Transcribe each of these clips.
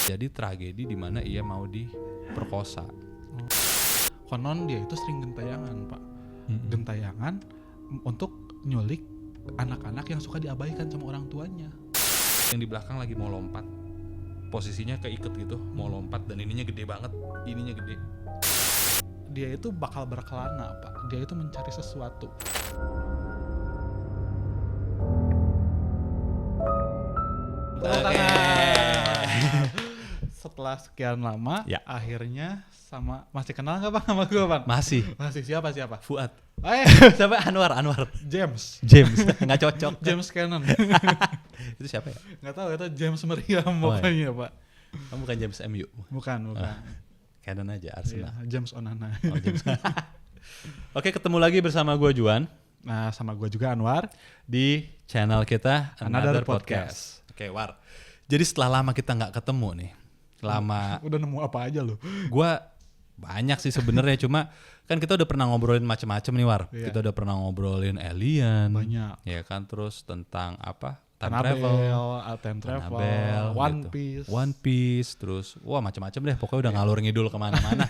Jadi tragedi di mana ia mau diperkosa. Konon dia itu sering gentayangan, Pak. Gentayangan untuk nyulik anak-anak yang suka diabaikan sama orang tuanya. Yang di belakang lagi mau lompat, posisinya keiket gitu, mau lompat dan ininya gede banget, ininya gede. Dia itu bakal berkelana, Pak. Dia itu mencari sesuatu. Tepuk tangan. Setelah sekian lama, Ya. akhirnya masih kenal nggak Bang sama gue, Bang? Masih. Siapa? Fuad. Siapa? Anwar. James Nggak cocok. James Cannon. Itu siapa ya? Nggak tahu, itu James Meriam pokoknya, Pak. Kamu bukan James MU. Bukan. Canon aja, Arsenal. Iya, James Onana. Oh, James. Oke, ketemu lagi bersama gue Juan Nah, sama gue juga Anwar di channel kita Another Another Podcast. Oke, War. Jadi setelah lama kita nggak ketemu nih, Udah nemu apa aja lo? gue banyak sih sebenarnya, cuma kan kita udah pernah ngobrolin macam-macam nih, War. Iya. Kita udah pernah ngobrolin alien, Banyak. ya kan, terus tentang apa? Time Time travel, gitu. One Piece, terus wah macam-macam deh, pokoknya udah ngalur ngidul kemana-mana.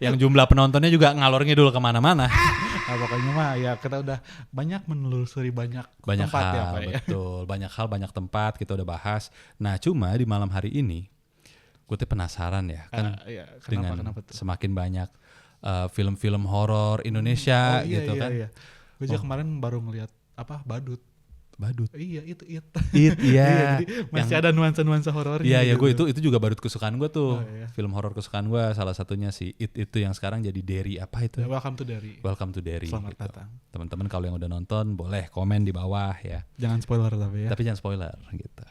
Yang jumlah penontonnya juga ngalur ngidul kemana-mana. Nah, pokoknya mah ya kita udah banyak menelusuri banyak tempat hal, ya, Pak, ya. Betul, banyak hal, banyak tempat kita udah bahas. Nah, cuma di malam hari ini gue tuh penasaran ya kan, dengan kenapa tuh? semakin banyak film-film horor Indonesia gitu kan. Iya. Gue juga kemarin baru ngeliat Badut. Iya, itu Iya. jadi masih ada nuansa-nuansa horornya. Iya, gitu. gue itu juga baru kesukaan gue tuh. Oh, iya. Film horor kesukaan gue salah satunya si itu yang sekarang jadi Derry apa itu? Welcome to Derry. Gitu. Selamat datang. Teman-teman kalau yang udah nonton boleh komen di bawah ya. Jangan spoiler tapi ya. Tapi jangan spoiler gitu.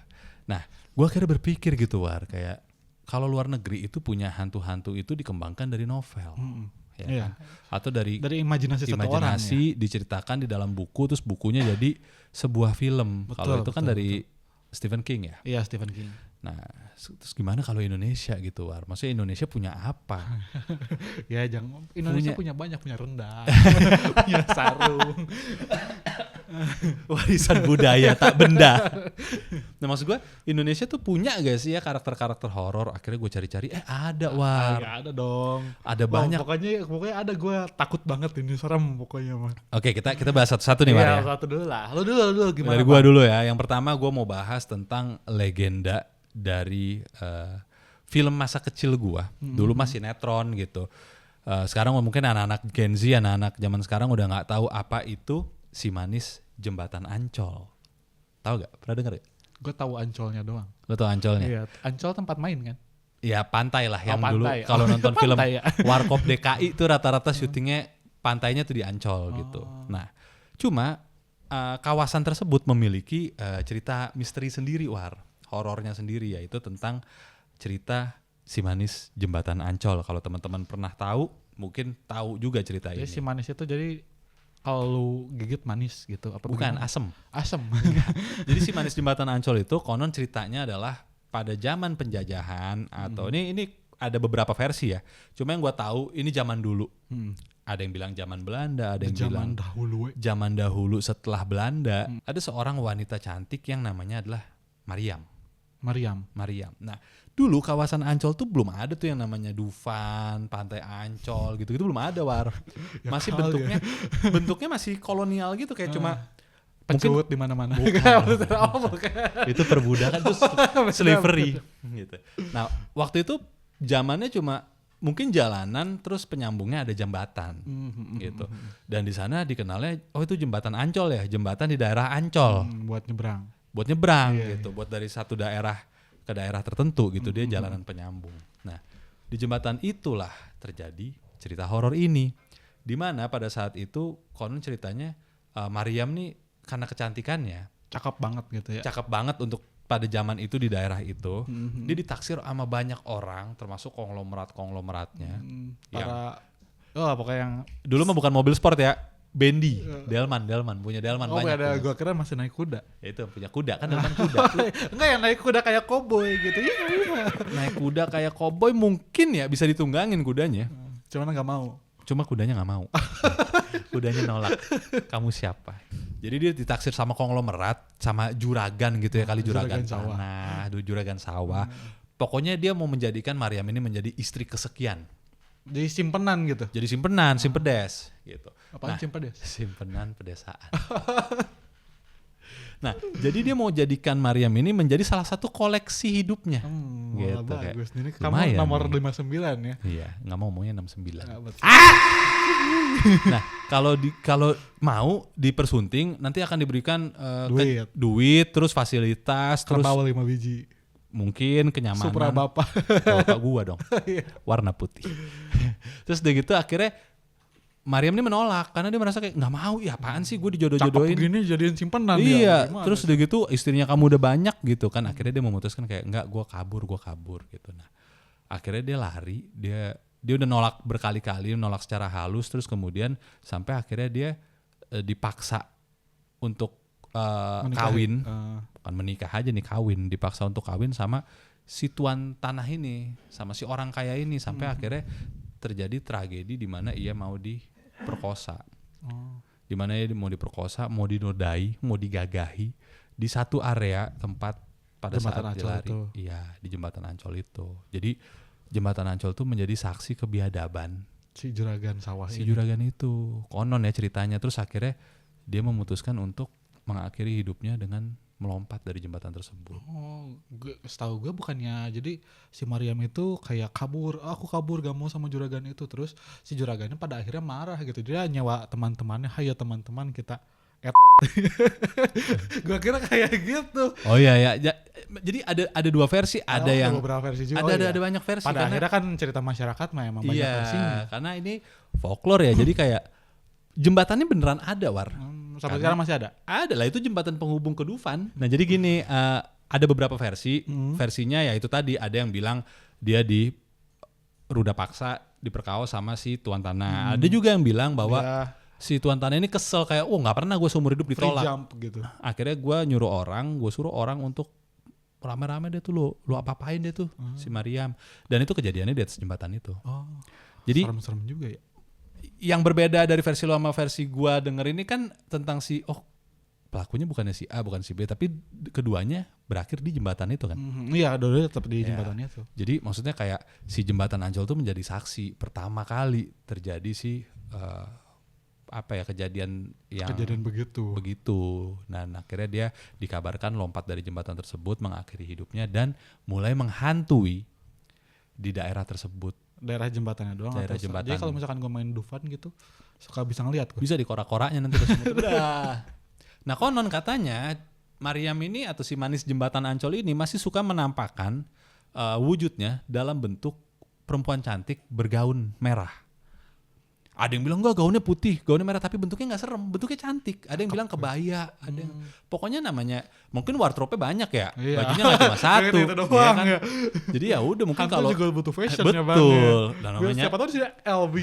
Nah, gue akhirnya berpikir gitu, War, kayak kalau luar negeri itu punya hantu-hantu itu dikembangkan dari novel. Ya Iya. kan? Atau dari imajinasi satu orang ya. diceritakan di dalam buku, terus bukunya jadi sebuah film. Kalau itu kan dari Stephen King ya. Iya, Stephen King. Nah, terus gimana kalau Indonesia gitu, War? Maksudnya Indonesia punya apa? Ya jangan, Indonesia punya banyak, punya rendang, punya sarung. Warisan budaya tak benda. Nah, maksud gue Indonesia tuh punya gak sih ya karakter-karakter horor? Akhirnya gue cari-cari, ada, War. Ya ada dong. Ada banyak. Pokoknya ada, gue takut banget ini, serem pokoknya mah. Oke, kita bahas satu-satu nih, War ya. Satu dulu lah. Lu dulu gimana? Dari gue dulu ya. Yang pertama gue mau bahas tentang legenda dari film masa kecil gue. Dulu masih sinetron gitu. Sekarang mungkin anak-anak Gen Z, anak-anak zaman sekarang udah nggak tahu apa itu Si Manis Jembatan Ancol. Tahu gak? Pernah denger gak? Gue tahu Ancolnya doang. Lo tau Ancolnya? Iya, Ancol tempat main kan? Ya pantai lah yang pantai. dulu kalau nonton film Pantai ya? Warkop DKI itu rata-rata syutingnya pantainya tuh di Ancol gitu. Nah, cuma kawasan tersebut memiliki cerita misteri sendiri, War. Horornya sendiri, yaitu tentang cerita Si Manis Jembatan Ancol. Kalau teman-teman pernah tahu, mungkin tahu juga cerita Jadi ini. si manis itu jadi kalau lu gigit manis gitu apa? Bukan, gimana? asem. Jadi Si Manis Jembatan Ancol itu konon ceritanya adalah pada zaman penjajahan atau ini ada beberapa versi ya. Cuma yang gue tahu ini zaman dulu. Ada yang bilang zaman Belanda, ada yang bilang zaman dahulu setelah Belanda. Ada seorang wanita cantik yang namanya adalah Mariam. Nah, dulu kawasan Ancol tuh belum ada tuh yang namanya Dufan, Pantai Ancol gitu-gitu belum ada, War. Masih bentuknya masih kolonial gitu, kayak cuma pencut di mana-mana. Itu perbudakan, terus slavery gitu. Nah, waktu itu zamannya cuma mungkin jalanan, terus penyambungnya ada jembatan gitu. Dan di sana dikenalnya itu jembatan Ancol ya, jembatan di daerah Ancol. Buat nyebrang gitu, buat dari satu daerah ke daerah tertentu gitu, dia jalanan penyambung. Nah, di jembatan itulah terjadi cerita horor ini, di mana pada saat itu konon ceritanya Mariam nih karena kecantikannya cakep banget gitu ya. Cakep banget untuk pada zaman itu di daerah itu. Dia ditaksir sama banyak orang, termasuk konglomeratnya. Pokoknya yang dulu mah bukan mobil sport ya. Bendy, Delman punya Delman banyak. Oh, gue kira masih naik kuda. Ya itu punya kuda kan, Delman kuda. Enggak, yang naik kuda kayak koboi gitu. Iya. Naik kuda kayak koboi mungkin ya, bisa ditunggangin kudanya. Cuman nggak mau. Cuma kudanya nggak mau. Kudanya nolak. Kamu siapa? Jadi dia ditaksir sama konglomerat, sama juragan gitu ya, kali juragan tanah, juragan sawah. Pokoknya dia mau menjadikan Maryam ini menjadi istri kesekian. Jadi simpenan gitu. Jadi simpenan, simpedes gitu. Apaan simpedes? Simpenan pedesaan. Nah, jadi dia mau jadikan Maryam ini menjadi salah satu koleksi hidupnya. Gitu, bagus. Ini kamu lumayan nomor nih. 59 ya. Iya, nggak mau maunya 69. Betul. Nah, kalau mau dipersunting nanti akan diberikan duit, terus fasilitas, terus Kerbau 5 biji. mungkin kenyamanan. Supra bapak. Bapak gua dong. Warna putih. Terus udah gitu akhirnya Maryam ini menolak karena dia merasa kayak nggak mau, ya apaan sih gue dijodoh-jodohin. Cakep begini jadiin simpenan iya, ya. terus udah gitu istrinya kamu udah banyak gitu kan. Akhirnya dia memutuskan kayak enggak, gue kabur gitu. Nah, akhirnya dia lari, dia udah nolak berkali-kali, nolak secara halus, terus kemudian sampai akhirnya dia dipaksa untuk kawin, bukan menikah aja nih, kawin, dipaksa untuk kawin sama si tuan tanah ini, sama si orang kaya ini, sampai akhirnya terjadi tragedi di mana ia mau diperkosa, di mana dia mau diperkosa, mau dinodai, mau digagahi di satu area tempat pada Jembatan saat dia Ancol lari, itu. iya di jembatan Ancol itu. Jadi jembatan Ancol itu menjadi saksi kebiadaban Si juragan sawah si ini. juragan itu, konon ya ceritanya. Terus akhirnya dia memutuskan untuk mengakhiri hidupnya dengan melompat dari jembatan tersebut. Setahu gue bukannya jadi si Maryam itu kayak kabur, aku kabur gak mau sama juragan itu, terus si juragannya pada akhirnya marah gitu, dia nyewa teman-temannya, hayo teman-teman kita gue kira kayak gitu. Oh iya ya, jadi ada dua versi, ada yang beberapa versi juga. ada banyak versi. Pada akhirnya kan cerita masyarakat mah emang banyak versinya. Karena ini folklore ya, jadi kayak jembatannya beneran ada, War. Sampai sekarang masih ada? Ada lah, itu jembatan penghubung ke Dufan. Nah jadi gini, ada beberapa versi. Versinya ya itu tadi, ada yang bilang dia di ruda paksa diperkaos sama si tuan tanah. Ada juga yang bilang bahwa si tuan tanah ini kesel kayak, nggak pernah gue seumur hidup ditolak. Free jump gitu. Akhirnya gue suruh orang untuk rame-rame dia tuh lu apa-apain dia tuh si Maryam. Dan itu kejadiannya di atas jembatan itu. Jadi serem-serem juga ya. Yang berbeda dari versi lo sama versi gua denger ini kan tentang si pelakunya bukannya si A bukan si B, tapi keduanya berakhir di jembatan itu kan. Iya, dua-duanya tetap di jembatannya tuh. Jadi maksudnya kayak si jembatan Ancol tuh menjadi saksi pertama kali terjadi si kejadian begitu. Nah, akhirnya dia dikabarkan lompat dari jembatan tersebut, mengakhiri hidupnya dan mulai menghantui di daerah tersebut. Daerah jembatannya doang. Daerah jembatan. Jadi kalau misalkan gue main Dufan gitu, suka bisa ngeliat gue. Bisa di korak-koraknya nanti pas udah. Nah, konon katanya Maryam ini atau si manis jembatan Ancol ini masih suka menampakkan wujudnya dalam bentuk perempuan cantik bergaun merah. Ada yang bilang enggak, gaunnya putih, gaunnya merah, tapi bentuknya nggak serem, bentuknya cantik. Ada yang bilang kebaya, ada yang pokoknya namanya mungkin wardrobe-nya banyak ya, bajunya nggak cuma satu, itu doang, ya. Jadi ya udah mungkin kalau juga butuh fashionnya betul. Bang, Dan namanya siapa tahu sih LV.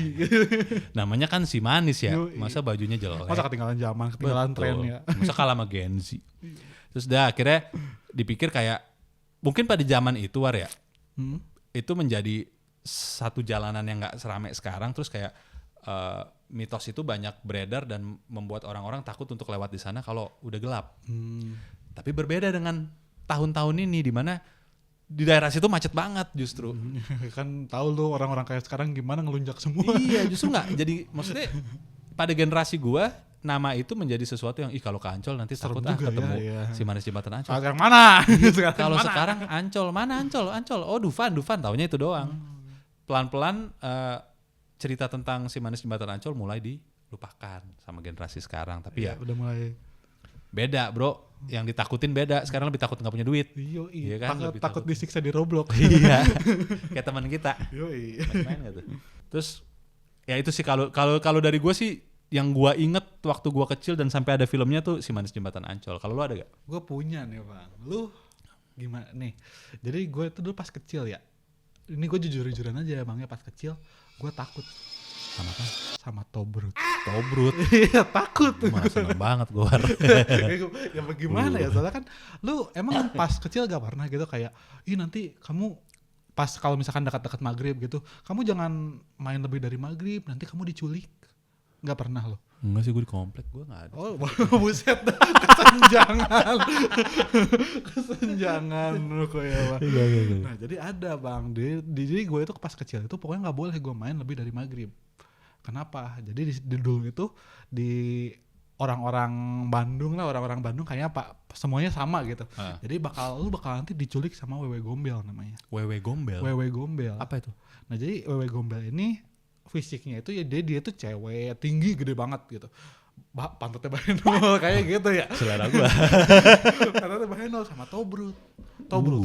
Namanya kan si manis ya, masa bajunya jelek. Masa ketinggalan zaman, ketinggalan tren ya. Masa kalah sama Gen Z. Terus dah akhirnya dipikir kayak mungkin pada zaman itu War ya, itu menjadi satu jalanan yang nggak seramai sekarang, terus kayak mitos itu banyak beredar dan membuat orang-orang takut untuk lewat di sana kalau udah gelap. Tapi berbeda dengan tahun-tahun ini di mana di daerah situ macet banget justru. Kan tahu lu orang-orang kayak sekarang gimana ngelunjak semua. Iya, justru nggak. Jadi maksudnya pada generasi gua nama itu menjadi sesuatu yang kalau ke Ancol nanti takut ketemu si manis jembatan Ancol. Yang mana? Kalau sekarang Ancol, mana Ancol? Oh Dufan, taunya itu doang. Pelan-pelan cerita tentang si manis jembatan Ancol mulai dilupakan sama generasi sekarang. Tapi ya udah mulai beda, bro. Yang ditakutin beda. Sekarang lebih takut nggak punya duit. Iya kan? Takut disiksa di Roblox. Iya. Kayak teman kita. Main gitu. Terus ya itu sih kalau dari gue sih yang gue inget waktu gue kecil dan sampai ada filmnya tuh si manis jembatan Ancol. Kalau lu ada gak? Gue punya nih Bang. Lu gimana nih? Jadi gue itu dulu pas kecil ya. Ini gue jujur-jujuran aja Bang ya, pas kecil gue takut sama apa? Sama Tobrut. Iya takut. Malah seneng banget gue. Ya bagaimana ya, soalnya kan lu emang pas kecil gak pernah gitu kayak nanti kamu pas kalau misalkan dekat-dekat maghrib gitu, kamu jangan main lebih dari maghrib, nanti kamu diculik. Nggak pernah lo? Enggak sih, gue di komplek gue nggak ada. Oh buset dah, kesenjangan. Kesenjangan lo kayak. Nah jadi ada bang, jadi gue itu pas kecil itu pokoknya nggak boleh gue main lebih dari maghrib. Kenapa? Jadi di dulu itu di orang-orang Bandung kayaknya semuanya sama gitu. Jadi lu bakal nanti diculik sama wewe gombel namanya. Wewe gombel? Wewe gombel. Apa itu? Nah jadi wewe gombel ini fisiknya itu ya dia tuh cewek tinggi gede banget gitu. Pantatnya Bahenol kayak gitu ya. Selera gua. Pantatnya Bahenol sama Tobrut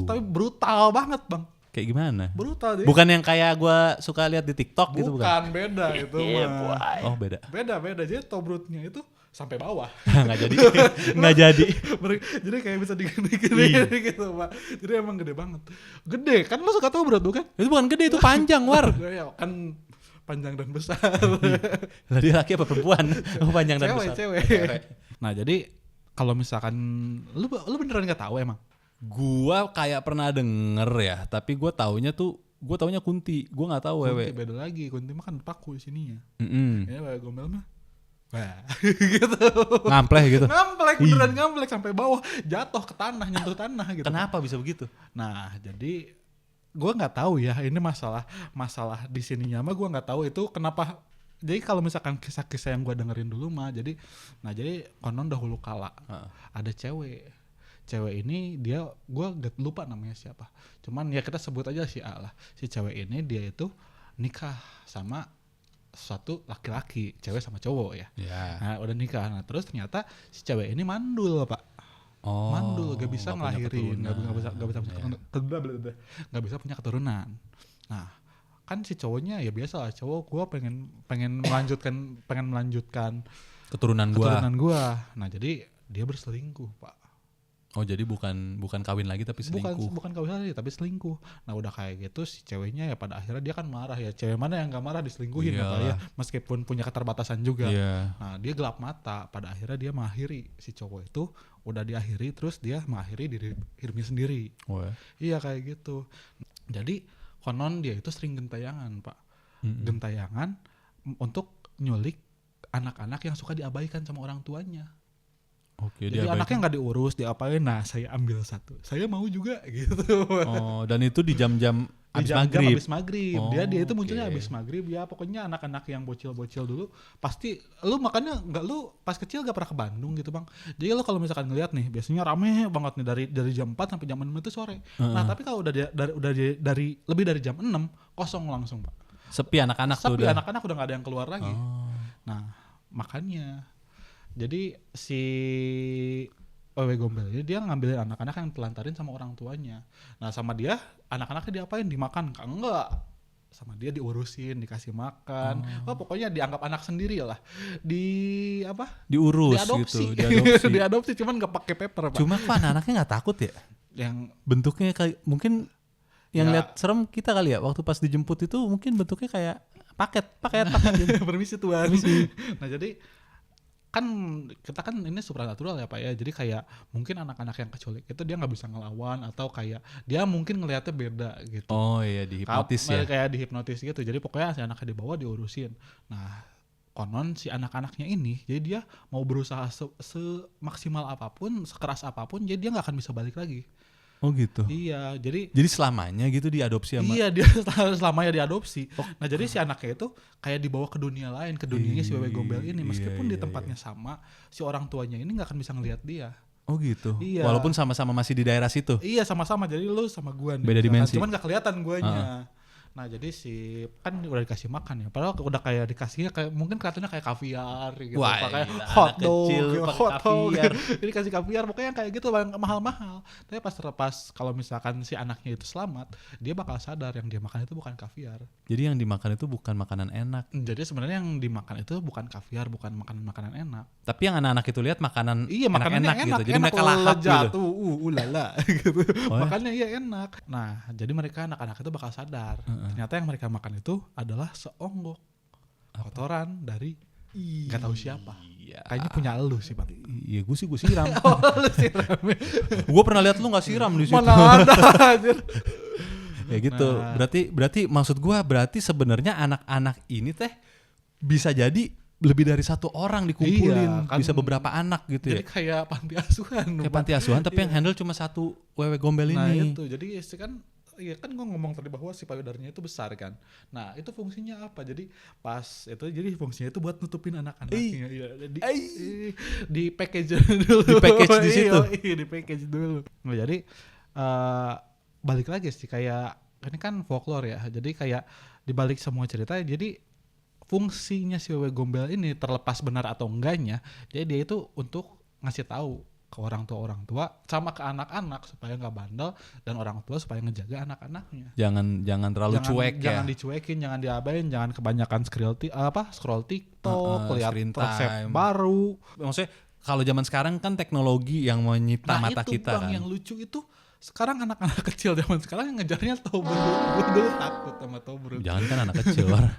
tapi brutal banget bang. Kayak gimana? Brutal. Bukan yang kayak gua suka lihat di TikTok gitu bukan? Bukan, beda itu mah. Oh beda. Beda. Jadi Tobrutnya itu sampai bawah. Nggak jadi. Jadi kayak bisa digini gitu pak. Jadi emang gede banget. Gede kan, lo suka Tobrut bukan? Itu bukan gede, itu panjang war. Ya kan panjang dan besar. Lah dia laki apa perempuan? Oh panjang dan besar. Cewek. Nah jadi kalau misalkan lu beneran nggak tahu emang? Gua kayak pernah denger ya, tapi gue taunya Kunti. Gue nggak tahu wewe. Kunti beda lagi. Kunti mah kan paku di sininya. Ya wewe gombel mah. Wah, gitu. Ngampleh gitu. Beneran ngamplek sampai bawah, jatuh ke tanah, nyentuh tanah gitu. Kenapa bisa begitu? Nah, jadi gue nggak tahu ya, ini masalah di sininya mah gue nggak tahu itu kenapa. Jadi kalau misalkan kisah-kisah yang gue dengerin dulu mah, jadi konon dahulu kala ada cewek ini gue gak lupa namanya siapa. Cuman ya kita sebut aja si A lah. Si cewek ini dia itu nikah sama suatu laki-laki, cewek sama cowok ya. Nah udah nikah, nah terus ternyata si cewek ini mandul pak. Mandul, gak bisa ngelahirin, gak bisa punya keturunan. Nah kan si cowoknya ya biasa lah, cowok gue pengen melanjutkan keturunan gua. Nah jadi dia berselingkuh pak. Oh jadi bukan kawin lagi tapi selingkuh. Bukan kawin lagi tapi selingkuh. Nah udah kayak gitu si ceweknya ya pada akhirnya dia kan marah ya. Cewek mana yang gak marah diselingkuhin ya, meskipun punya keterbatasan juga. Nah dia gelap mata. Pada akhirnya dia mengakhiri, si cowok itu udah diakhiri, terus dia mengakhiri diri hidupnya sendiri. Iya kayak gitu. Jadi konon dia itu sering gentayangan pak. Gentayangan untuk nyulik anak-anak yang suka diabaikan sama orang tuanya. Oke, jadi anaknya nggak diurus, diapain? Nah saya ambil satu, saya mau juga gitu. Oh, dan itu di jam-jam habis maghrib. Dia itu munculnya habis maghrib ya. Pokoknya anak-anak yang bocil-bocil dulu pasti lu makanya lu pas kecil gak pernah ke Bandung gitu bang. Jadi lu kalau misalkan ngeliat nih biasanya rame banget nih dari jam 4 sampai jam 6 itu sore. Nah tapi kalau udah dari lebih dari jam 6 kosong langsung pak. Sepi anak-anak udah gak ada yang keluar lagi. Nah makanya jadi si wewe gombel ini dia ngambilin anak-anak yang telantarin sama orang tuanya. Nah sama dia anak-anaknya diapain? Dimakan? Enggak. Sama dia diurusin, dikasih makan. Pokoknya dianggap anak sendiri lah. Diurus diadopsi. Gitu. Diadopsi cuman gak pakai paper pak. Cuma kok anak-anaknya gak takut ya? Yang bentuknya kayak mungkin yang lihat serem kita kali ya. Waktu pas dijemput itu mungkin bentuknya kayak paket gitu. Permisi tuan. Nah jadi kan kita kan ini supranatural ya pak ya, jadi kayak mungkin anak-anak yang keculik itu dia nggak bisa ngelawan atau kayak dia mungkin ngelihatnya beda gitu. Oh iya, dihipnotis ya. Kayak dihipnotis gitu, jadi pokoknya si anaknya dibawa diurusin. Nah konon si anak-anaknya ini jadi dia mau berusaha semaksimal apapun, sekeras apapun, jadi dia nggak akan bisa balik lagi. Oh gitu. Iya, jadi selamanya gitu diadopsi sama. Iya, dia selamanya diadopsi. Nah, jadi si anaknya itu kayak dibawa ke dunia lain, ke dunianya si wewe gombel ini, meskipun di tempatnya sama, si orang tuanya ini enggak akan bisa ngelihat dia. Oh gitu. Iya. Walaupun sama-sama masih di daerah situ. Iya, sama-sama. Jadi lu sama gua nih. Beda dimensi. Cuman enggak kelihatan guanya. Nah jadi si kan udah dikasih makan ya, padahal udah kayak dikasihnya kayak mungkin kelihatannya kayak kaviar gitu. Wah, kayak hotdog jadi kasih kaviar pokoknya kayak gitu mahal-mahal. Tapi pas kalau misalkan si anaknya itu selamat, dia bakal sadar yang dia makan itu bukan kaviar. Jadi yang dimakan itu bukan makanan enak. Jadi sebenarnya yang dimakan itu bukan kaviar, bukan makanan enak. Tapi yang anak-anak itu lihat makanan enak gitu. Jadi mereka lahap gitu. Ulala gitu. Makannya iya enak. Nah, jadi mereka anak-anak itu bakal sadar. Ternyata yang mereka makan itu adalah seonggok kotoran dari nggak tahu siapa. Kayaknya punya lu sih bang. Iya gue siram. Lu siram. Gue pernah lihat lu nggak siram di situ. Mana ada anjir. Ya gitu. Berarti maksud gue sebenarnya anak-anak ini teh bisa jadi lebih dari satu orang dikumpulin, Iya, kan. bisa beberapa anak gitu Jadi ya. kayak panti asuhan. Kayak panti asuhan tapi yang handle cuma satu wewe gombel Nah ini. itu, jadi kan iya kan gue ngomong tadi bahwa si payudaranya itu besar kan. Nah itu fungsinya apa? Jadi pas itu jadi fungsinya itu buat nutupin anak-anaknya. Iya, di package dulu. Di package di situ. Iya, di package dulu. Nah, jadi balik lagi sih kayak ini kan folklore ya. Jadi kayak dibalik semua cerita jadi fungsinya si wewe gombel ini terlepas benar atau enggaknya, jadi dia itu untuk ngasih tahu ke orang tua sama ke anak-anak supaya nggak bandel dan orang tua supaya ngejaga anak-anaknya. Jangan terlalu cuek Jangan ya. dicuekin, jangan diabain, jangan kebanyakan scroll TikTok, lihat screen resep time. baru. Maksudnya kalau zaman sekarang kan teknologi yang menyita mata itu kita Bang, kan. yang lucu itu sekarang anak-anak kecil zaman sekarang yang ngejarnya Tobro. Gue dulu takut sama Tobro. Jangan kan anak kecil, War.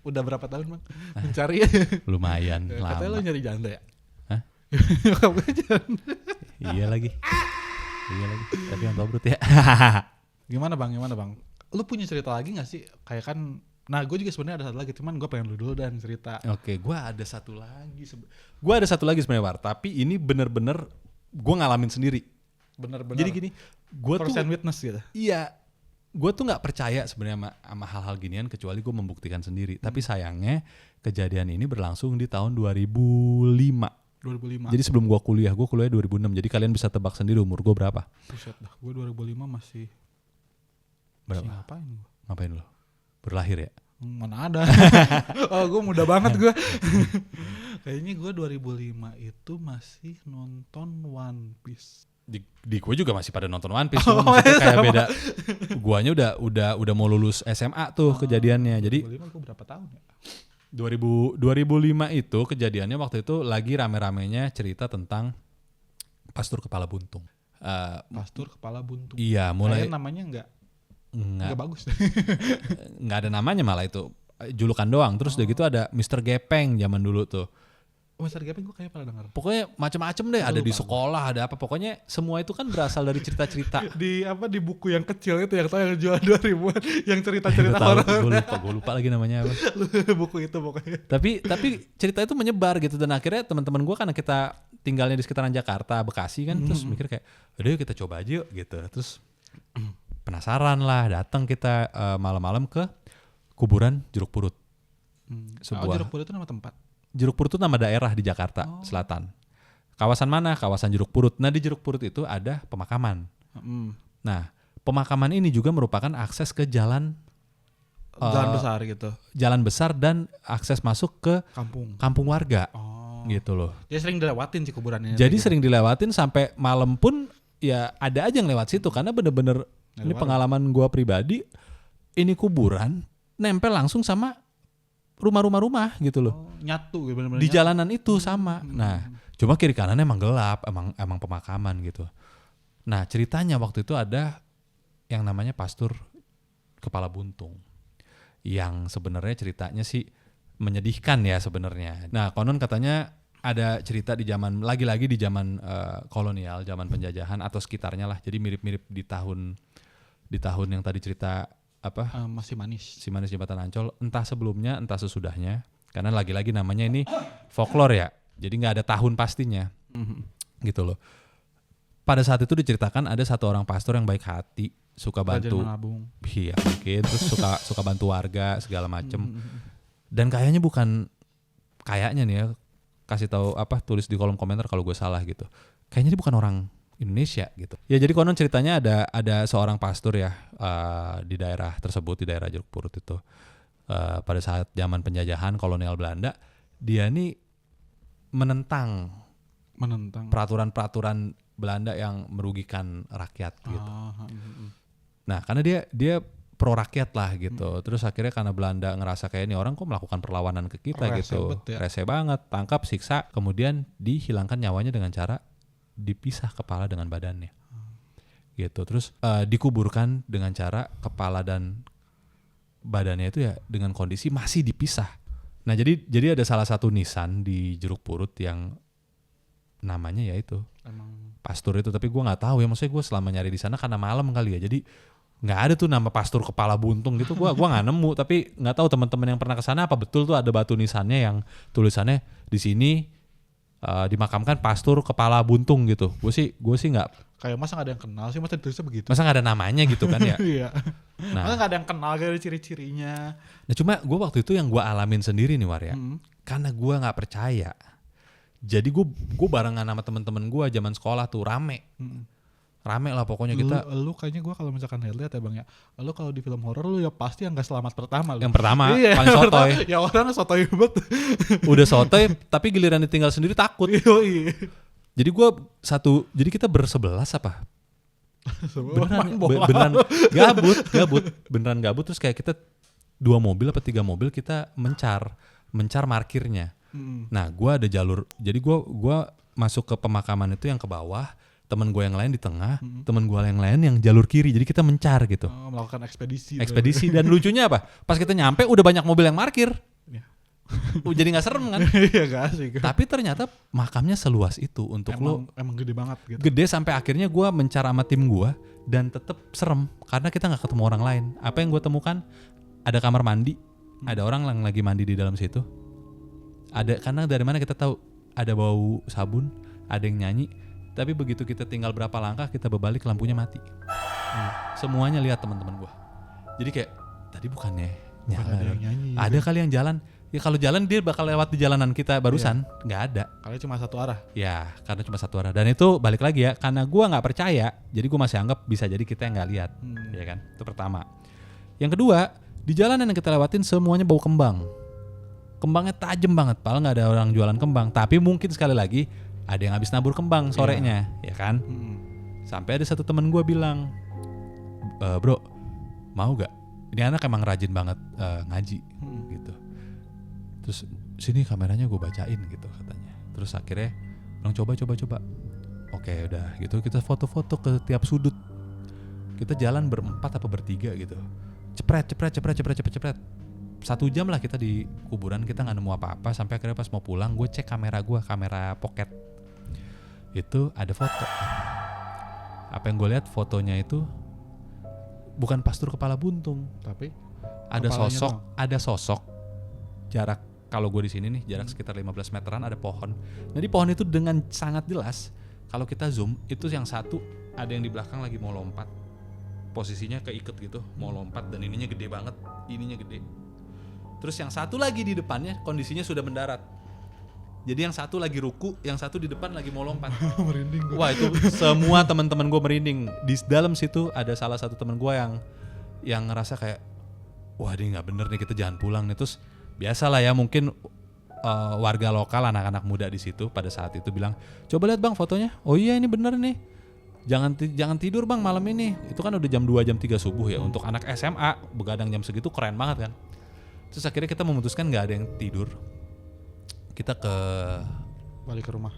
Udah berapa tahun Bang mencari? Lumayan Katanya lo lama. nyari janda ya? Hah? Kamu janda. Iya lagi. Tapi yang tobrut ya. Gimana bang? Lu punya cerita lagi gak sih? Kayak kan, nah gue juga sebenarnya ada satu lagi, cuman gue pengen lu dulu dan cerita. Oke, gue ada satu lagi sebenarnya, War. Tapi ini bener-bener gue ngalamin sendiri. Bener-bener. Jadi gini, gue tuh percent witness gitu. iya, gue tuh nggak percaya sebenarnya sama hal-hal ginian kecuali gue membuktikan sendiri. Tapi sayangnya kejadian ini berlangsung di tahun 2005. 2005. Jadi sebelum gue kuliah 2006. Jadi kalian bisa tebak sendiri umur gue berapa? Buset dah, gue 2005 masih Berapa? ngapain gue? Ngapain lo? Berlahir ya? Mana ada. Oh gue muda banget gue. Kayaknya gue 2005 itu masih nonton One Piece. Di gue juga masih pada nonton One Piece, cuma maksudnya kayak sama. beda. Guanya udah mau lulus SMA tuh kejadiannya. Jadi 2005 gue berapa tahun ya? 2005 itu kejadiannya waktu itu lagi rame-ramenya cerita tentang pastur kepala buntung. Pastur kepala buntung. Iya, mulai Kayaknya namanya nggak bagus. nggak ada namanya malah itu julukan doang. Terus udah gitu ada Mr. Gepeng zaman dulu tuh. Mr. Gepeng gue kayaknya pernah denger. Pokoknya macem-macem deh, ada di sekolah, ada apa. Pokoknya semua itu kan berasal dari cerita-cerita. Di buku yang kecil itu yang tau yang jual 2000-an yang cerita-cerita horor. Gue lupa lagi namanya apa. Buku itu pokoknya. Tapi cerita itu menyebar gitu, dan akhirnya teman-teman gue karena kita tinggalnya di sekitaran Jakarta, Bekasi kan, terus mikir kayak, udah yuk kita coba aja yuk gitu. Terus penasaran lah, datang kita malam-malam ke kuburan Jeruk Purut. Jeruk Purut itu nama tempat. Jeruk Purut itu nama daerah di Jakarta Selatan. Kawasan mana? Kawasan Jeruk Purut. Nah di Jeruk Purut itu ada pemakaman. Nah pemakaman ini juga merupakan akses ke jalan besar gitu. Jalan besar dan akses masuk ke kampung warga. Gitu loh. Dia sering dilewatin sih kuburannya. Jadi sering dilewatin sampai malam pun ya ada aja yang lewat situ, karena bener-bener ini pengalaman gua pribadi, ini kuburan nempel langsung sama rumah gitu loh. Nyatu bener-bener. Di jalanan itu sama. Nah, cuma kiri kanannya emang gelap, emang pemakaman gitu. Nah, ceritanya waktu itu ada yang namanya pastur kepala buntung. Yang sebenarnya ceritanya sih menyedihkan ya sebenarnya. Nah, konon katanya ada cerita di zaman lagi-lagi di zaman kolonial, zaman penjajahan atau sekitarnya lah. Jadi mirip-mirip di tahun yang tadi cerita apa? Masih manis. Si Manis Jembatan Ancol, entah sebelumnya, entah sesudahnya. Karena lagi-lagi namanya ini folklore ya. Jadi nggak ada tahun pastinya. Gitu loh. Pada saat itu diceritakan ada satu orang pastor yang baik hati, suka bantu. Iya, mungkin terus suka bantu warga segala macem. Dan kayaknya nih ya, kasih tahu tulis di kolom komentar kalau gue salah gitu. Kayaknya dia bukan orang Indonesia gitu. Ya jadi konon ceritanya ada seorang pastor ya di daerah tersebut, di daerah Jeruk Purut itu. Pada saat zaman penjajahan kolonial Belanda, dia nih menentang peraturan-peraturan Belanda yang merugikan rakyat gitu. Nah, karena dia pro rakyat lah gitu. Terus akhirnya karena Belanda ngerasa kayak ini orang kok melakukan perlawanan ke kita gitu. Rese banget, tangkap, siksa, kemudian dihilangkan nyawanya dengan cara dipisah kepala dengan badannya. Gitu. Terus dikuburkan dengan cara kepala dan badannya itu ya dengan kondisi masih dipisah. Nah, jadi ada salah satu nisan di Jeruk Purut yang namanya ya itu pastur itu, tapi gue nggak tahu ya, maksudnya gue selama nyari di sana karena malam kali ya, jadi nggak ada tuh nama pastur kepala buntung gitu. Gua nggak nemu, tapi nggak tahu teman-teman yang pernah kesana apa betul tuh ada batu nisannya yang tulisannya di sini dimakamkan pastur kepala buntung gitu. Gue sih nggak. Kayak masa gak ada yang kenal sih, masa ditulisnya begitu. Masa nggak ada namanya gitu kan ya? Iya. Nah, Masa gak ada yang kenal gak ada ciri-cirinya. nah cuma gue waktu itu yang gue alamin sendiri nih War ya, karena gue nggak percaya. Jadi gue barengan sama teman-teman gue zaman sekolah tuh rame lah pokoknya kita. Lu kayaknya gue kalau misalkan lihat ya bang ya, lu kalau di film horor lu ya pasti yang gak selamat pertama lu. Yang pertama Iya, paling sotoy. Ya orang sotoy banget. Udah sotoy tapi giliran ditinggal sendiri takut. Iya. Jadi jadi kita bersebelas apa? Beneran gabut terus kayak kita 2 mobil apa 3 mobil kita mencar markirnya. Nah gue ada jalur, jadi gue masuk ke pemakaman itu yang ke bawah, teman gue yang lain di tengah, teman gue yang lain yang jalur kiri, jadi kita mencar gitu. Melakukan ekspedisi. Dan lucunya apa? Pas kita nyampe udah banyak mobil yang markir. Jadi gak serem kan? Iya gak asik. Tapi ternyata makamnya seluas itu untuk emang gede banget gitu. Gede sampai akhirnya gue mencar sama tim gue dan tetap serem karena kita nggak ketemu orang lain. Apa yang gue temukan, ada kamar mandi, ada orang yang lagi mandi di dalam situ. Ada, karena dari mana kita tahu ada bau sabun, ada yang nyanyi. Tapi begitu kita tinggal berapa langkah kita berbalik lampunya mati. Semuanya lihat teman-teman gue. Jadi kayak tadi bukannya nyala. Ada kali yang jalan. Ya kalau jalan dia bakal lewat di jalanan kita barusan, nggak ada. Karena cuma satu arah. Ya, karena cuma satu arah. Dan itu balik lagi ya, karena gue nggak percaya, jadi gue masih anggap bisa jadi kita yang nggak lihat, ya kan? Itu pertama. Yang kedua, di jalanan yang kita lewatin semuanya bau kembang. Kembangnya tajam banget, padahal nggak ada orang jualan kembang. Tapi mungkin sekali lagi ada yang habis nabur kembang sorenya, ya kan? Sampai ada satu teman gue bilang, bro, mau gak? Ini anak emang rajin banget ngaji, gitu. Terus sini kameranya gue bacain gitu katanya. Terus akhirnya bilang coba. Oke udah gitu kita foto-foto ke tiap sudut. Kita jalan berempat apa bertiga gitu. Cepret. 1 jam lah kita di kuburan, kita gak nemu apa-apa. Sampai akhirnya pas mau pulang gue cek kamera pocket. Itu ada foto. Apa yang gue lihat fotonya itu bukan pastur kepala buntung, tapi ada sosok jarak, kalau gue di sini nih jarak sekitar 15 meteran ada pohon. Nah di pohon itu dengan sangat jelas kalau kita zoom itu yang satu ada yang di belakang lagi mau lompat, posisinya keiket gitu mau lompat dan ininya gede banget, ininya gede. Terus yang satu lagi di depannya kondisinya sudah mendarat. Jadi yang satu lagi ruku, yang satu di depan lagi mau lompat. Merinding gue. Wah itu semua teman-teman gue merinding. Di dalam situ ada salah satu teman gue yang ngerasa kayak wah ini nggak bener nih, kita jangan pulang nih. Terus biasalah ya mungkin warga lokal, anak-anak muda di situ pada saat itu bilang, coba lihat bang fotonya. Oh iya ini bener nih. Jangan tidur bang malam ini. Itu kan udah jam 2 jam 3 subuh ya. Untuk anak SMA begadang jam segitu keren banget kan. Terus akhirnya kita memutuskan nggak ada yang tidur. Kita balik ke rumah.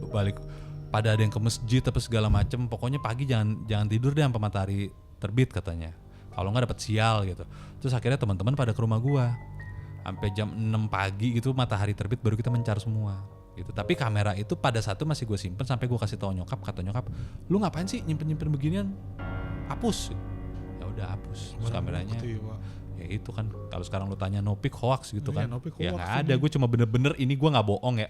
Balik. Pada ada yang ke masjid apa segala macem. Pokoknya pagi jangan tidur deh sampai matahari terbit katanya. Kalau nggak dapat sial gitu. Terus akhirnya teman-teman pada ke rumah gua. Sampai jam 6 pagi gitu matahari terbit baru kita mencar semua gitu. Tapi kamera itu pada satu masih gue simpen sampai gue kasih tahu nyokap, kata nyokap, lu ngapain sih nyimpen beginian? Hapus. Ya udah hapus. Terus kameranya. Ya itu kan kalau sekarang lu tanya nopik hoax gitu kan. Ya nggak ada, gue cuma bener-bener ini gue nggak bohong ya.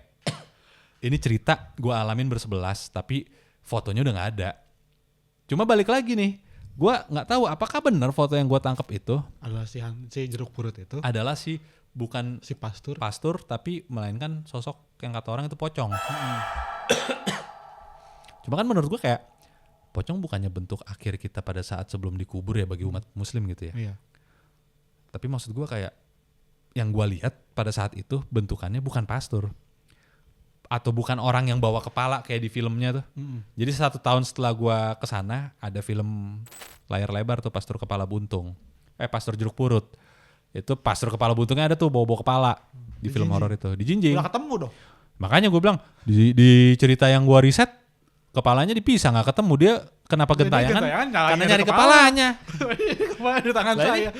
Ini cerita gue alamin bersebelas tapi fotonya udah nggak ada. Cuma balik lagi nih. Gue nggak tahu apakah benar foto yang gue tangkap itu adalah si jeruk purut itu adalah si bukan si pastur tapi melainkan sosok yang kata orang itu pocong. Cuma kan menurut gue kayak pocong bukannya bentuk akhir kita pada saat sebelum dikubur ya bagi umat muslim gitu ya. Iya. Tapi maksud gue kayak yang gue lihat pada saat itu bentukannya bukan pastur atau bukan orang yang bawa kepala kayak di filmnya tuh. Jadi 1 tahun setelah gue kesana ada film layar lebar tuh pastur kepala buntung, pastur jeruk purut. Itu pastur kepala buntungnya ada tuh bawa kepala di film horor itu di Jinjing. Udah ketemu dong. Makanya gue bilang di cerita yang gue riset kepalanya dipisah nggak ketemu, dia kenapa Jadi gentayangan? gentayangan Karena nyalain nyari kepala. kepalanya. Kepala di tangan Lah, saya.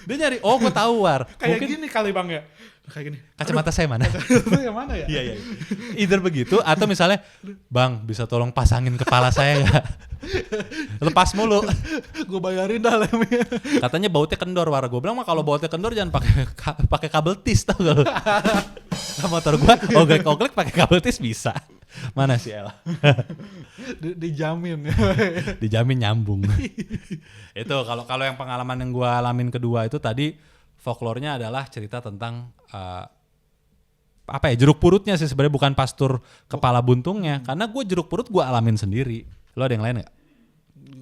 Dia nyari, oh gue tahu War. Kayak Mungkin gini kali Bang ya. Kayak gini. kacamata saya mana? Itu yang mana ya? Iya. Either begitu atau misalnya, Bang bisa tolong pasangin kepala saya nggak? Lepas mulu. Gue bayarin dah lemnya. Katanya bautnya kendor, War. Gue bilang mah kalau bautnya kendor jangan pakai kabel tis, tau gak lu? Motor gue oglek-oglek pakai kabel tis bisa. Mana sih El? Dijamin. Dijamin nyambung. Itu kalau yang pengalaman yang gue alamin kedua itu tadi folklornya adalah cerita tentang jeruk purutnya sih sebenarnya, bukan pastur kepala buntungnya. Karena gue jeruk purut gue alamin sendiri. Lo ada yang lain nggak?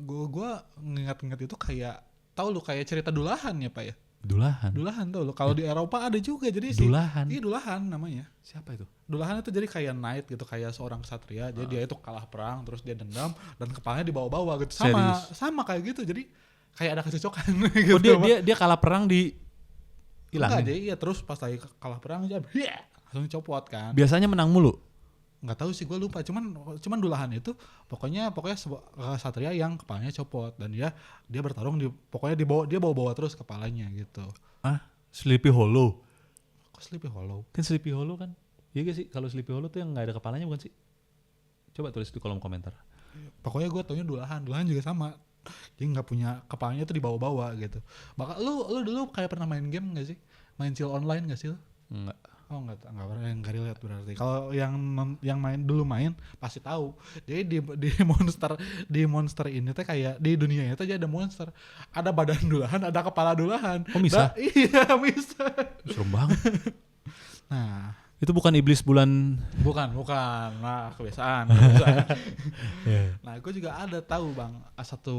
Gue ngingat-ngingat itu kayak, tahu lu kayak cerita dulahan ya Pak ya? Dulahan Tahu lu. Kalau di Eropa ada juga, jadi Dulahan? Iya dulahan namanya. Siapa itu? Dulahan itu jadi kayak knight gitu, kayak seorang ksatria. Jadi dia itu kalah perang, terus dia dendam dan kepalanya dibawa-bawa gitu. Sama kayak gitu. Jadi kayak ada kecocokan gitu. Oh dia kalah perang di hilang. Enggak, jadi iya terus pas lagi kalah perang aja langsung dicopot kan. Biasanya menang mulu. Nggak tahu sih, gue lupa. Cuman dulahan itu pokoknya ksatria yang kepalanya copot dan dia bertarung pokoknya dia bawa terus kepalanya gitu. Sleepy Hollow. Kok Sleepy Hollow? Kan Sleepy Hollow kan? Iya gak sih? Kalau Sleepy Hollow tuh yang nggak ada kepalanya bukan sih? Coba tulis di kolom komentar. Pokoknya gue taunya dulahan juga sama. Jadi nggak punya kepalanya tuh dibawa-bawa gitu. Bakal lu dulu kayak pernah main game nggak sih? Main chill online nggak sih? Enggak. Oh nggak pernah, yang relate berarti. Kalau yang main pasti tahu. Jadi di monster ini tuh kayak di dunia itu aja ada monster. Ada badan dulahan, ada kepala dulahan. Oh bisa? Iya bisa. Serem banget. Nah Itu bukan iblis bulan. bukan. Nah kebiasaan. Yeah. Nah gue juga ada tahu Bang, satu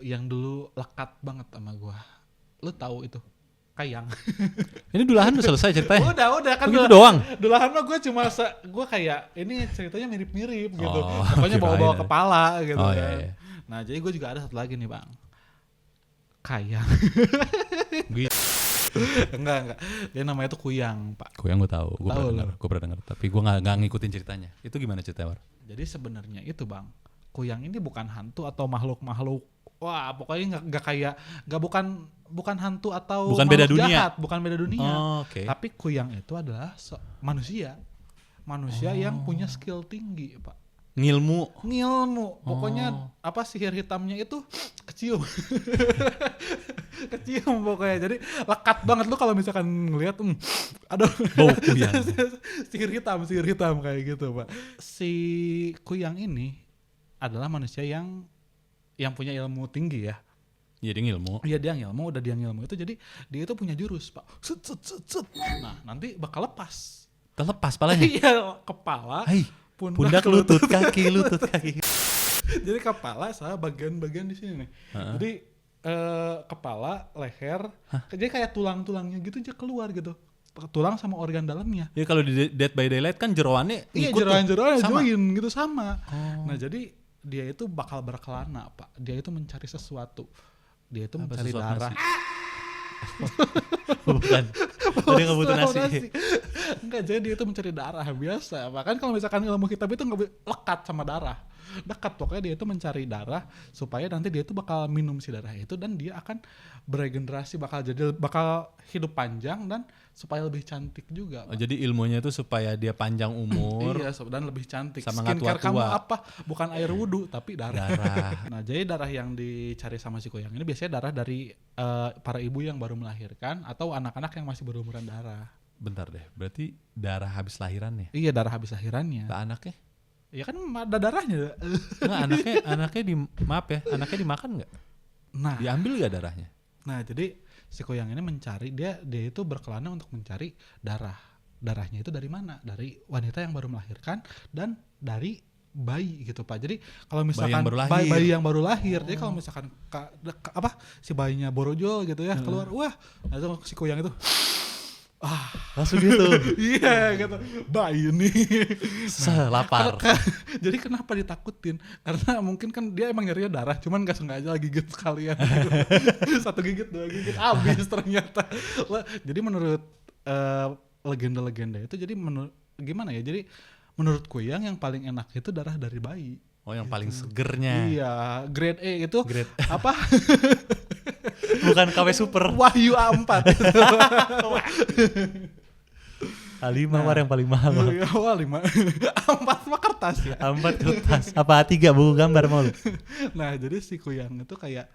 yang dulu lekat banget sama gue. Lu tahu itu? Kayang. Ini dulahan udah selesai ceritanya. Udah kan. Begitu doang. Dulahan mah gue gue kayak ini ceritanya mirip-mirip gitu. Oh, Pokoknya bawa-bawa kirain. kepala gitu Oh, kan. iya. Nah, jadi gue juga ada satu lagi nih, Bang. Kayang. Enggak. Dia namanya tuh kuyang, Pak. Kuyang gue tahu, gue pernah dengar. Tapi gue nggak ngikutin ceritanya. Itu gimana ceritanya, War? Jadi sebenarnya itu, Bang, kuyang ini bukan hantu atau makhluk-makhluk. Wah, pokoknya bukan hantu atau bukan beda makhluk dunia. jahat, bukan beda dunia. Oh, oke. Tapi kuyang itu adalah manusia yang punya skill tinggi, Pak. Ngilmu. Pokoknya sihir hitamnya itu kecium. Kecium pokoknya. Jadi lekat banget lu kalau misalkan ngelihat aduh. Bau kuyang. sihir hitam kayak gitu, Pak. Si kuyang ini adalah manusia yang punya ilmu tinggi ya. Iya, dia ngilmu. Iya, dia ngilmu itu, jadi dia itu punya jurus, Pak. Set. Nah, nanti bakal lepas. Terlepas palanya. Iya, kepala, pundak, lutut, kaki. Jadi kepala sama bagian-bagian di sini nih. Jadi kepala, leher, jadi kayak tulang-tulangnya gitu aja keluar gitu. Tulang sama organ dalamnya. Ya kalau di Dead by Daylight kan jeroannya Iya, ikut. jeroan-jeroan sama. join gitu sama. Oh. Nah, jadi dia itu bakal berkelana, Pak. Dia itu mencari sesuatu. Dia itu Apa mencari sesuatu darah. nasi? Bukan. Dia nggak butuh nasi. Enggak, jadi dia itu mencari darah biasa. Bahkan kalau misalkan ilmu hitam itu nggak lekat sama darah. Dekat, pokoknya dia itu mencari darah supaya nanti dia itu bakal minum si darah itu dan dia akan beregenerasi, bakal hidup panjang dan supaya lebih cantik juga. Oh, jadi ilmunya itu supaya dia panjang umur. Iya, dan lebih cantik. Sama nggak Skincare kamu tua-tua. apa? Bukan air wudhu tapi darah. Darah. Nah, jadi darah yang dicari sama si kuyang ini biasanya darah dari para ibu yang baru melahirkan atau anak-anak yang masih berumuran darah. Bentar deh, berarti darah habis lahirannya. Iya, darah habis lahirannya. Lah anaknya? Ya kan ada darahnya. Nggak, anaknya dimakan nggak? Nah, Diambil nggak darahnya? Nah, jadi si kuyang ini mencari, dia itu berkelana untuk mencari darah. Darahnya itu dari mana? Dari wanita yang baru melahirkan dan dari bayi gitu, Pak. Jadi kalau misalkan bayi yang baru lahir, jadi kalau misalkan si bayinya borojol gitu ya keluar, wah, nah itu si kuyang itu Langsung gitu. iya gitu, bayi nih. Lapar. Jadi kenapa ditakutin? Karena mungkin kan dia emang nyarinya darah, cuman gak sengaja gigit sekalian. Satu gigit, dua gigit, habis ternyata. Jadi menurut legenda-legenda itu, jadi gimana ya? Jadi menurut kuyang yang paling enak itu darah dari bayi. Oh, yang paling segernya. Iya, grade A itu Grade apa? Bukan KW Super. Wahyu A4. A5 war yang paling mahal. Iya, wah 5. A4 mah kertas ya. A4 kertas. Apa A3 buku gambar mau lu? Nah, jadi si Kuyang itu kayak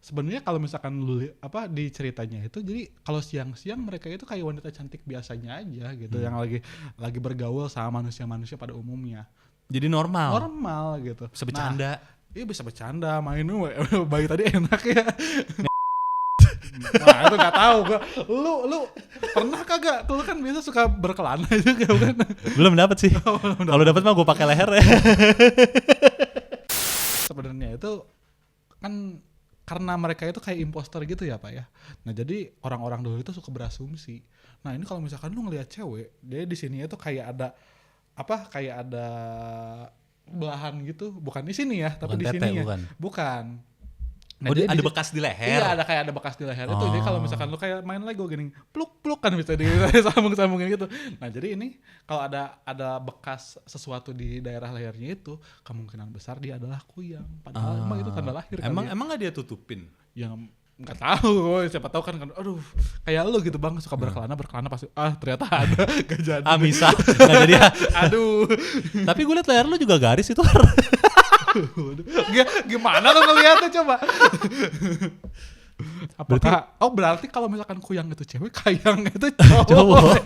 sebenarnya kalau misalkan lu di ceritanya itu, jadi kalau siang-siang mereka itu kayak wanita cantik biasanya aja gitu, yang lagi bergaul sama manusia-manusia pada umumnya. Jadi normal Gitu. bisa bercanda. Iya, bisa bercanda, main bayi tadi enak ya. Nah, itu nggak tahu gua. Lu pernah kagak? Lu kan biasa suka berkelana juga kan? Belum dapat sih. Kalau dapat mah gue pakai leher ya. Sebenarnya itu kan karena mereka itu kayak imposter gitu ya Pak ya. Nah, jadi orang-orang dulu itu suka berasumsi. Nah, ini kalau misalkan lu ngelihat cewek, dia di sini itu kayak ada belahan gitu, bukan di sini ya, tapi Bukan di tete, sini ya. Bukan. Nah, Oh, ada bekas di leher. Iya, ada bekas di leher itu. Jadi kalau misalkan lu kayak main Lego gini, pluk kan bisa disambung-sambungin gitu. Nah, jadi ini kalau ada bekas sesuatu di daerah lehernya itu, kemungkinan besar dia adalah Kuyang. Padahal emang itu tanda lahir Emang kali ya. emang gak dia tutupin? Yang nggak tahu, siapa tahu kan, aduh kayak lu gitu Bang, suka berkelana pasti ternyata ada gak jadi. Bisa nggak jadi ya. Aduh. Tapi gue liat leher lu juga garis itu. Gimana lo ngeliatnya coba? Apakah berarti kalau misalkan Kuyang itu cewek, Kayang itu cowok.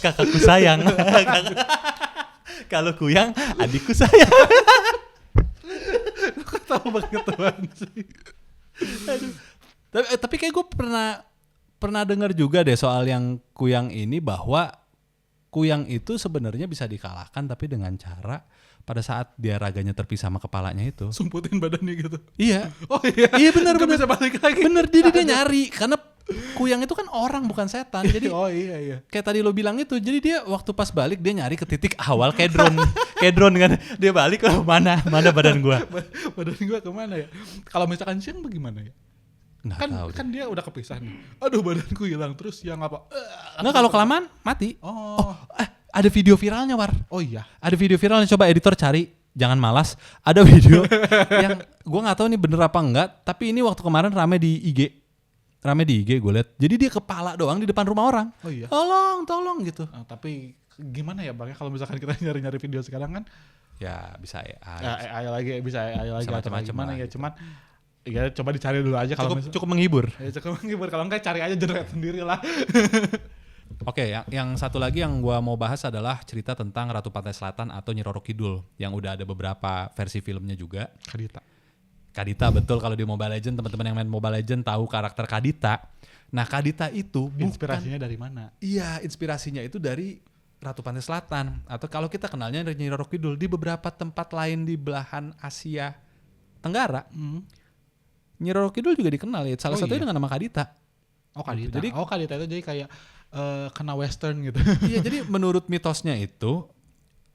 Kakakku sayang. Kalau Kuyang adikku sayang. Kok tahu banget teman sih. Aduh. Tapi kayak gue pernah dengar juga deh soal yang Kuyang ini, bahwa Kuyang itu sebenarnya bisa dikalahkan tapi dengan cara pada saat dia raganya terpisah sama kepalanya itu Sumputin badannya gitu. Iya. Oh iya. Iya benar. Bisa balik lagi. Bener, dia nyari karena Kuyang itu kan orang bukan setan. Jadi oh iya. kayak tadi lo bilang itu, jadi dia waktu pas balik dia nyari ke titik awal kayak drone kan. Dia balik, oh, mana badan gua. Badan gua kemana ya? Kalau misalkan siang bagaimana ya? Kan dia udah kepisah nih. Aduh, badanku hilang, terus yang apa? Nggak, kalau kelamaan mati. Oh, Ada video viralnya, War. oh iya. Ada video viralnya, coba editor cari, jangan malas. Ada video yang gue nggak tahu nih bener apa enggak, tapi ini waktu kemarin rame di IG gue liat. Jadi dia kepala doang di depan rumah orang. Oh iya. Tolong gitu. Tapi gimana ya Bang, kalau misalkan kita nyari video sekarang kan Ya bisa AI. AI lagi, bisa AI lagi atau macam-macam gimana lah ya, gitu. cuman ya coba dicari dulu aja kalau Cukup menghibur. ya cukup menghibur, kalau enggak cari aja jerat sendiri lah. Oke, yang satu lagi yang gue mau bahas adalah cerita tentang Ratu Pantai Selatan atau Nyi Roro Kidul, yang udah ada beberapa versi filmnya juga. Kadita, betul. Kalau di Mobile Legends, teman-teman yang main Mobile Legends tahu karakter Kadita. Nah, Kadita itu Inspirasinya dari mana? Iya, inspirasinya itu dari Ratu Pantai Selatan, atau kalau kita kenalnya dari Nyi Roro Kidul. Di beberapa tempat lain di belahan Asia Tenggara, Nyi Roro Kidul juga dikenal ya. Salah satunya dengan nama Kadita. Oh, Kadita. Jadi, Kadita itu jadi kayak kena western gitu. Iya, jadi menurut mitosnya itu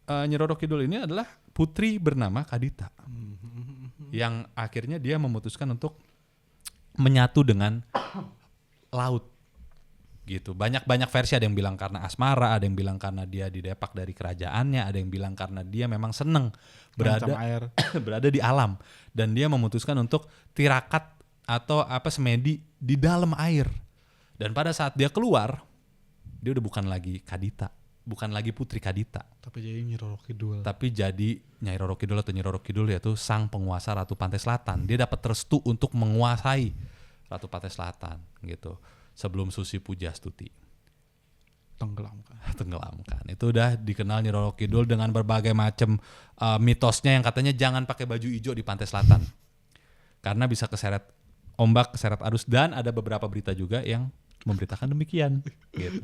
Nyi Roro Kidul ini adalah putri bernama Kadita, yang akhirnya dia memutuskan untuk menyatu dengan laut gitu. Banyak versi, ada yang bilang karena asmara, ada yang bilang karena dia didepak dari kerajaannya, ada yang bilang karena dia memang seneng berada di alam, dan dia memutuskan untuk tirakat atau semedi di dalam air. Dan pada saat dia keluar, dia udah bukan lagi Kadita, bukan lagi putri Kadita, tapi jadi Nyi Roro Kidul. tapi jadi Nyai Roro Kidul atau Nyi Roro Kidul, yaitu sang penguasa Ratu Pantai Selatan. Dia dapat restu untuk menguasai Ratu Pantai Selatan gitu, sebelum Susi Pujastuti tenggelamkan. Itu udah dikenal Nyi Roro Kidul dengan berbagai macam mitosnya, yang katanya jangan pakai baju hijau di Pantai Selatan karena bisa keseret ombak, keseret arus, dan ada beberapa berita juga yang memberitakan demikian gitu.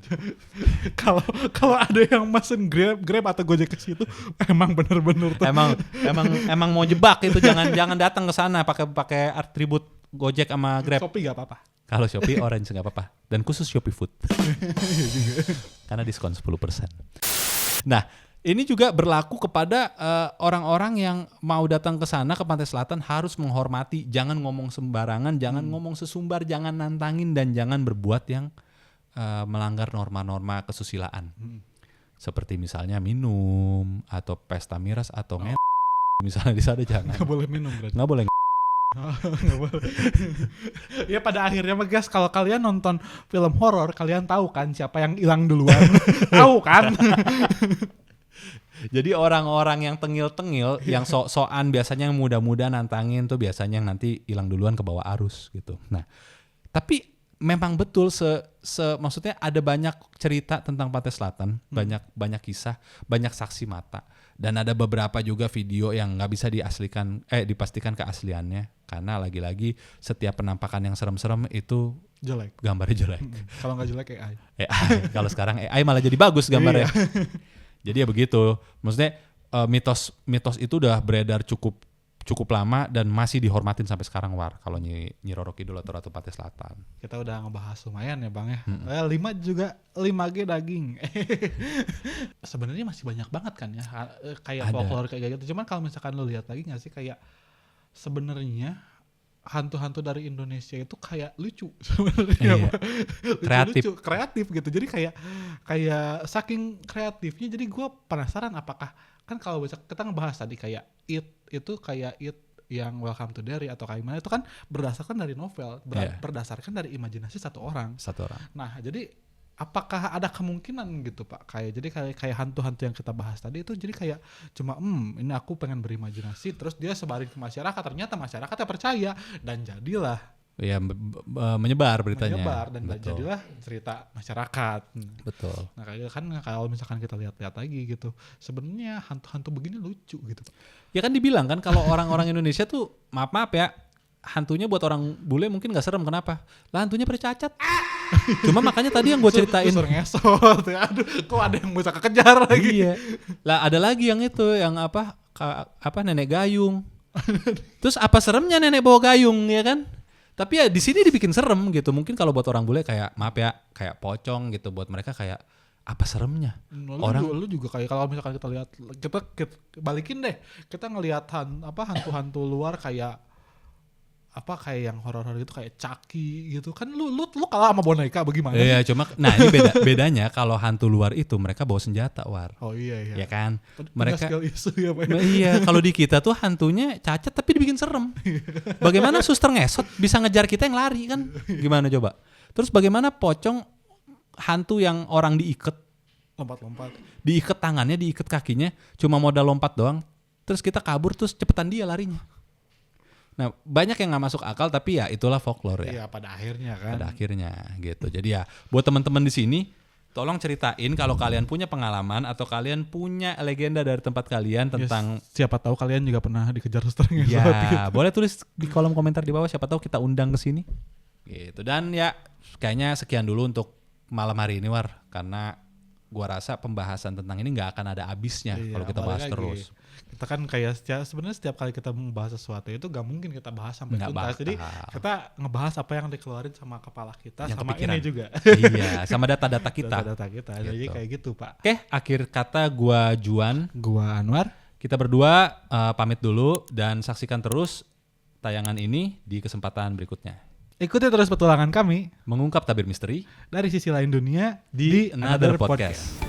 Kalau ada yang mesen Grab atau Gojek ke situ, emang bener-bener tuh. Emang mau jebak itu, jangan datang ke sana pakai atribut Gojek sama Grab. Shopee gak apa-apa. Kalau Shopee Orange nggak apa-apa, dan khusus Shopee Food karena diskon 10%. Nah, ini juga berlaku kepada orang-orang yang mau datang ke sana, ke Pantai Selatan, harus menghormati, jangan ngomong sembarangan, jangan ngomong sesumbar, jangan nantangin, dan jangan berbuat yang melanggar norma-norma kesusilaan. Seperti misalnya minum atau pesta miras atau misalnya di sana jangan. Nggak boleh minum berarti. Nggak boleh. Nggak boleh. Ya pada akhirnya mah guys, kalau kalian nonton film horor, kalian tahu kan siapa yang hilang duluan. Tahu kan? Jadi orang-orang yang tengil-tengil, yang sok-sokan biasanya yang muda-muda nantangin tuh biasanya yang nanti hilang duluan ke bawah arus gitu. Nah, tapi memang betul maksudnya ada banyak cerita tentang Pantai Selatan, banyak kisah, banyak saksi mata, dan ada beberapa juga video yang nggak bisa dipastikan keasliannya karena lagi-lagi setiap penampakan yang serem-serem itu Jelek. gambarnya jelek. Kalau nggak jelek AI. Kalau sekarang AI malah jadi bagus gambarnya. Jadi ya begitu. Maksudnya mitos itu udah beredar cukup lama dan masih dihormatin sampai sekarang War. Kalau Nyi Roro Kidul atau Ratu Pantai Selatan. Kita udah ngebahas lumayan ya Bang ya. 5G daging. Sebenarnya masih banyak banget kan ya kayak folklore kayak gitu. Cuman kalau misalkan lu lihat lagi nggak sih kayak sebenarnya hantu-hantu dari Indonesia itu kayak lucu sebenarnya. Kreatif gitu. Jadi kayak saking kreatifnya jadi gue penasaran apakah kan kalau kita ngebahas tadi kayak It yang Welcome to Derry atau kayak mana itu kan berdasarkan dari novel, berdasarkan dari imajinasi satu orang. Nah, jadi apakah ada kemungkinan gitu Pak kayak hantu-hantu yang kita bahas tadi itu jadi kayak cuma ini aku pengen berimajinasi terus dia sebarin ke masyarakat, ternyata masyarakatnya percaya dan jadilah menyebar beritanya. Dan jadilah cerita masyarakat. Betul. Nah kayak kan kalau misalkan kita lihat-lihat lagi gitu, sebenarnya hantu-hantu begini lucu gitu Pak. Ya kan dibilang kan kalau orang-orang Indonesia tuh maaf ya, hantunya buat orang bule mungkin nggak serem, kenapa? Lah hantunya bercacat. Cuma makanya tadi yang gue ceritain. Ngesot. Aduh, kok ada yang bisa kekejar lagi. Iya. Lah ada lagi yang itu yang apa nenek gayung. Terus apa seremnya nenek bawa gayung ya kan? Tapi ya di sini dibikin serem gitu. Mungkin kalau buat orang bule kayak maaf ya, kayak pocong gitu, buat mereka kayak apa seremnya? Lu juga kayak kalau misalkan kita lihat kita balikin deh. Kita ngelihat hantu-hantu luar kayak yang horor-horor gitu kayak Chucky gitu kan lu kalah sama boneka bagaimana? Iya, cuma nah ini bedanya kalau hantu luar itu mereka bawa senjata War. Oh iya. Ya kan? Mereka isu ya Pak. Iya, kalau di kita tuh hantunya cacat tapi dibikin serem. Bagaimana suster ngesot bisa ngejar kita yang lari kan? Gimana coba? Terus bagaimana pocong hantu yang orang diikat lompat-lompat. Diikat tangannya, diikat kakinya, cuma modal lompat doang. Terus kita kabur terus cepetan dia larinya. Nah, banyak yang nggak masuk akal tapi ya itulah folklore ya. Iya, pada akhirnya kan. Pada akhirnya gitu. Jadi ya buat teman-teman di sini tolong ceritain kalau kalian punya pengalaman atau kalian punya legenda dari tempat kalian tentang siapa tahu kalian juga pernah dikejar suster ngesot. Ya, gitu. Boleh tulis di kolom komentar di bawah, siapa tahu kita undang ke sini. Gitu. Dan ya kayaknya sekian dulu untuk malam hari ini War, karena gua rasa pembahasan tentang ini nggak akan ada habisnya kalau kita bahas terus. Kita kan kayak sebenarnya setiap kali kita membahas sesuatu itu gak mungkin kita bahas sampai tuntas. Jadi kita ngebahas apa yang dikeluarin sama kepala kita, yang sama kepikiran. Ini juga. Iya, sama data-data kita. Data-data kita. Gitu. Jadi kayak gitu Pak. Oke, akhir kata gua Juan, gua Anwar. Kita berdua pamit dulu dan saksikan terus tayangan ini di kesempatan berikutnya. Ikuti terus petualangan kami mengungkap tabir misteri dari sisi lain dunia di Another Podcast.